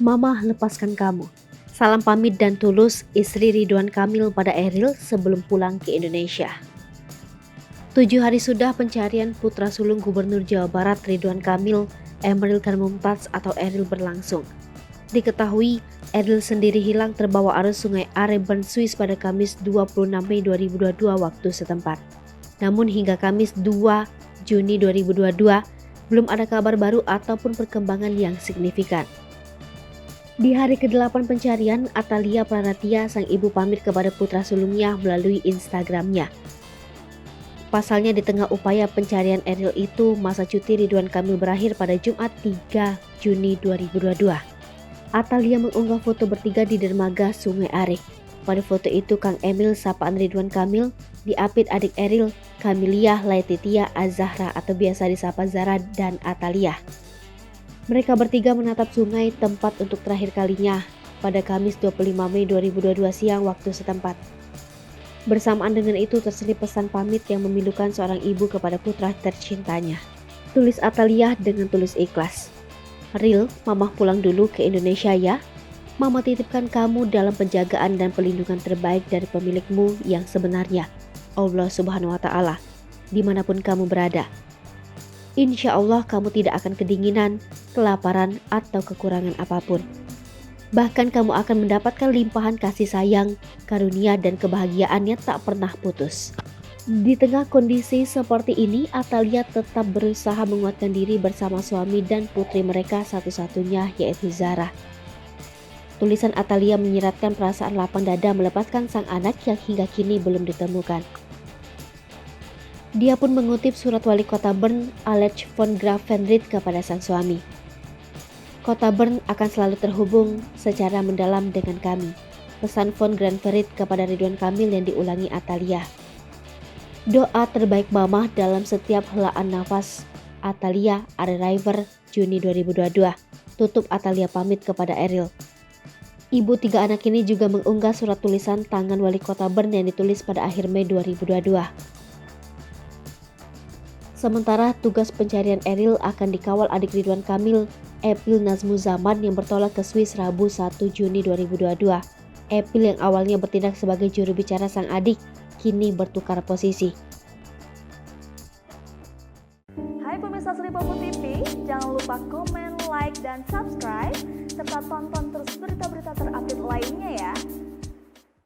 Mama lepaskan kamu. Salam pamit dan tulus istri Ridwan Kamil pada Eril sebelum pulang ke Indonesia. 7 hari sudah pencarian putra sulung Gubernur Jawa Barat Ridwan Kamil, Emeril Khan Mumtaz atau Eril berlangsung. Diketahui, Eril sendiri hilang terbawa arus sungai Are Bern Swiss pada Kamis 26 Mei 2022 waktu setempat. Namun hingga Kamis 2 Juni 2022, belum ada kabar baru ataupun perkembangan yang signifikan. Di hari ke-8 pencarian, Atalia Pranatia, sang ibu pamit kepada putra sulungnya melalui Instagramnya. Pasalnya di tengah upaya pencarian Eril itu, masa cuti Ridwan Kamil berakhir pada Jumat 3 Juni 2022. Atalia mengunggah foto bertiga di dermaga Sungai Are. Pada foto itu Kang Emil sapaan Ridwan Kamil diapit adik Eril, Kamiliah Laetitia Azahra atau biasa disapa Zara dan Atalia. Mereka bertiga menatap sungai tempat untuk terakhir kalinya pada Kamis 25 Mei 2022 siang waktu setempat. Bersamaan dengan itu terselip pesan pamit yang memilukan seorang ibu kepada putra tercintanya. Tulis Atalia dengan tulus ikhlas. Ril, Mama pulang dulu ke Indonesia ya. Mama titipkan kamu dalam penjagaan dan pelindungan terbaik dari pemilikmu yang sebenarnya, Allah Subhanahu wa Ta'ala, dimanapun kamu berada. Insya Allah kamu tidak akan kedinginan, kelaparan, atau kekurangan apapun. Bahkan kamu akan mendapatkan limpahan kasih sayang, karunia, dan kebahagiaan yang tak pernah putus. Di tengah kondisi seperti ini, Atalia tetap berusaha menguatkan diri bersama suami dan putri mereka satu-satunya, yaitu Zara. Tulisan Atalia menyiratkan perasaan lapang dada melepaskan sang anak yang hingga kini belum ditemukan. Dia pun mengutip surat wali kota Bern, Alec von Gravenried kepada sang suami. Kota Bern akan selalu terhubung secara mendalam dengan kami. Pesan von Gravenried kepada Ridwan Kamil yang diulangi Atalia. Doa terbaik Mama dalam setiap helaan nafas. Atalia, Arriver, Juni 2022. Tutup Atalia pamit kepada Eril. Ibu 3 anak ini juga mengunggah surat tulisan tangan wali kota Bern yang ditulis pada akhir Mei 2022. Sementara tugas pencarian Eril akan dikawal adik Ridwan Kamil, Epil Nazmuzaman yang bertolak ke Swiss Rabu 1 Juni 2022. Epil yang awalnya bertindak sebagai juru bicara sang adik, kini bertukar posisi. Hai pemirsa Sri Popo TV, jangan lupa komen, like, dan subscribe, serta tonton terus berita-berita terupdate lainnya.